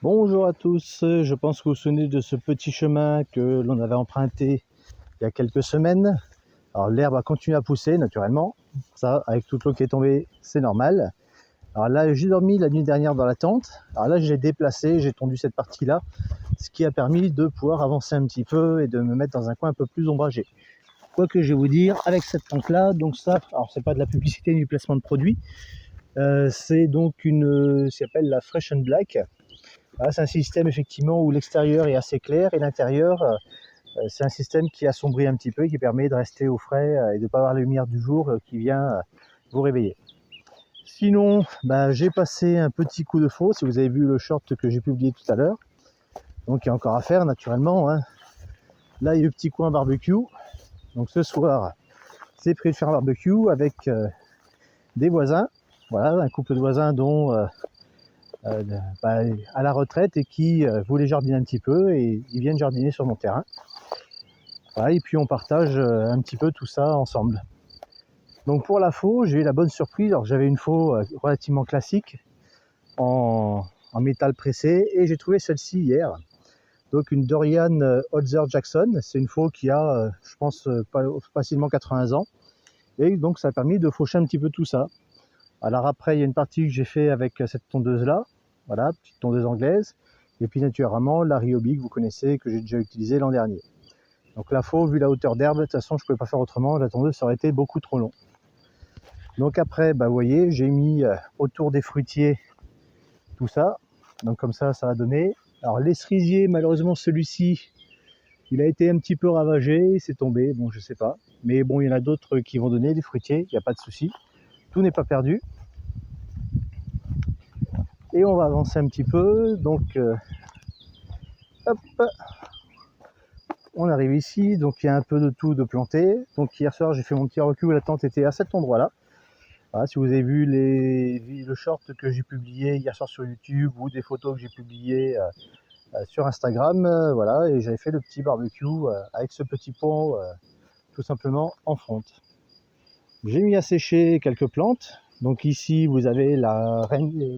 Bonjour à tous, je pense que vous vous souvenez de ce petit chemin que l'on avait emprunté il y a quelques semaines. Alors l'herbe a continué à pousser naturellement, ça avec toute l'eau qui est tombée c'est normal. Alors là j'ai dormi la nuit dernière dans la tente, alors là j'ai déplacé, j'ai tondu cette partie là, ce qui a permis de pouvoir avancer un petit peu et de me mettre dans un coin un peu plus ombragé. Quoi que je vais vous dire, avec cette tente là, donc ça, alors c'est pas de la publicité ni du placement de produit, c'est donc une, ça s'appelle la Fresh and Black. Voilà, c'est un système effectivement où l'extérieur est assez clair et l'intérieur, c'est un système qui assombrit un petit peu et qui permet de rester au frais et de ne pas avoir la lumière du jour qui vient vous réveiller. Sinon, j'ai passé un petit coup de faux, si vous avez vu le short que j'ai publié tout à l'heure. Donc il y a encore à faire naturellement, hein. Là il y a le petit coin barbecue. Donc ce soir, c'est prévu de faire un barbecue avec des voisins. Voilà, un couple de voisins dont à la retraite et qui voulaient jardiner un petit peu et ils viennent jardiner sur mon terrain. Voilà, et puis on partage un petit peu tout ça ensemble. Donc pour la faux, j'ai eu la bonne surprise. Alors j'avais une faux relativement classique en métal pressé et j'ai trouvé celle-ci hier. Donc une Dorian Holzer Jackson. C'est une faux qui a, je pense, facilement 80 ans. Et donc ça a permis de faucher un petit peu tout ça. Alors après, il y a une partie que j'ai fait avec cette tondeuse-là. Voilà, petite tondeuse anglaise. Et puis naturellement, la Ryobi que vous connaissez, que j'ai déjà utilisé l'an dernier. Donc la faux, vu la hauteur d'herbe, de toute façon, je ne pouvais pas faire autrement. La tondeuse, ça aurait été beaucoup trop long. Donc après, vous voyez, j'ai mis autour des fruitiers tout ça. Donc comme ça a donné. Alors les cerisiers, malheureusement, celui-ci, il a été un petit peu ravagé, c'est tombé, bon, je sais pas. Mais bon, il y en a d'autres qui vont donner, des fruitiers, il n'y a pas de souci. Tout n'est pas perdu. Et on va avancer un petit peu. Donc, hop, on arrive ici. Donc, il y a un peu de tout de planté. Donc, hier soir, j'ai fait mon petit recul où la tente était à cet endroit-là. Voilà, si vous avez vu le short que j'ai publié hier soir sur YouTube ou des photos que j'ai publiées sur Instagram, voilà, et j'avais fait le petit barbecue avec ce petit pont tout simplement en fonte. J'ai mis à sécher quelques plantes. Donc ici, vous avez la reine.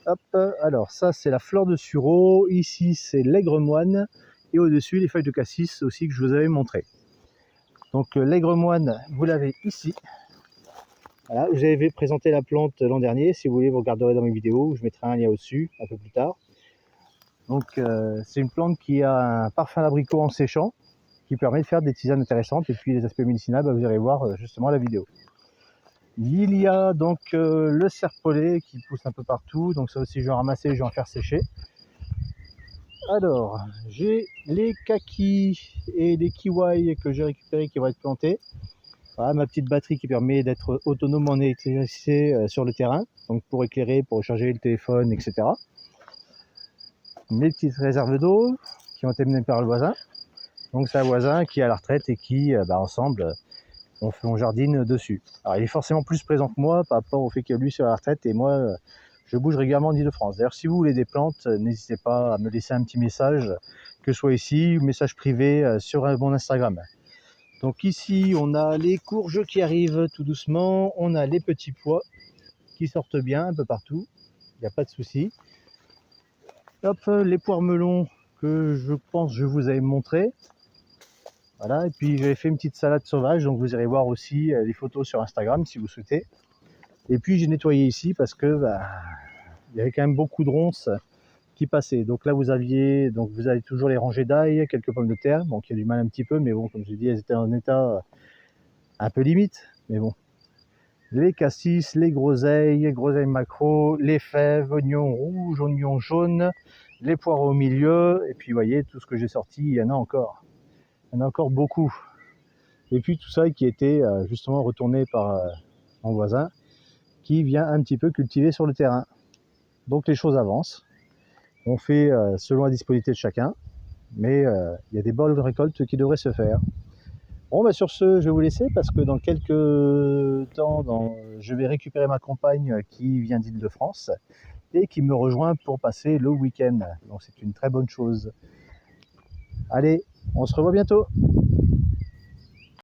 Hop, alors ça c'est la fleur de sureau, ici c'est l'aigre moine et au-dessus les feuilles de cassis aussi que je vous avais montré. Donc l'aigre moine, vous l'avez ici. Voilà, j'avais présenté la plante l'an dernier, si vous voulez vous regarderez dans mes vidéos, je mettrai un lien au-dessus un peu plus tard. Donc c'est une plante qui a un parfum d'abricot en séchant, qui permet de faire des tisanes intéressantes et puis les aspects médicinaux, vous irez voir justement la vidéo. Il y a donc le serpolet qui pousse un peu partout, donc ça aussi je vais en ramasser, je vais en faire sécher. Alors, j'ai les kakis et les kiwis que j'ai récupérés qui vont être plantés. Voilà, ma petite batterie qui permet d'être autonome en électricité sur le terrain, donc pour éclairer, pour recharger le téléphone, etc. Mes petites réserves d'eau qui ont été menées par le voisin. Donc c'est un voisin qui est à la retraite et qui, ensemble, on jardine dessus. Alors il est forcément plus présent que moi par rapport au fait que lui soit à la retraite et moi je bouge régulièrement en Ile-de-France. D'ailleurs si vous voulez des plantes, n'hésitez pas à me laisser un petit message, que ce soit ici ou message privé sur mon Instagram. Donc ici on a les courges qui arrivent tout doucement, on a les petits pois qui sortent bien un peu partout, il n'y a pas de souci. Hop, les poires melons que je pense je vous avais montré. Voilà, et puis j'avais fait une petite salade sauvage, donc vous irez voir aussi les photos sur Instagram si vous souhaitez. Et puis j'ai nettoyé ici parce que il y avait quand même beaucoup de ronces qui passaient. Donc là vous avez toujours les rangées d'ail, quelques pommes de terre, bon qui a du mal un petit peu, mais bon comme je dis elles étaient en état un peu limite, mais bon. Les cassis, les groseilles macro, les fèves, oignons rouges, oignons jaunes, les poireaux au milieu, et puis vous voyez tout ce que j'ai sorti, il y en a encore. Il y en a encore beaucoup. Et puis tout ça qui était justement retourné par mon voisin qui vient un petit peu cultiver sur le terrain. Donc les choses avancent. On fait selon la disponibilité de chacun, mais il y a des bonnes récoltes qui devraient se faire. Bon, sur ce, je vais vous laisser parce que dans quelques temps, je vais récupérer ma compagne qui vient d'Île-de-France et qui me rejoint pour passer le week-end. Donc c'est une très bonne chose. Allez, on se revoit bientôt.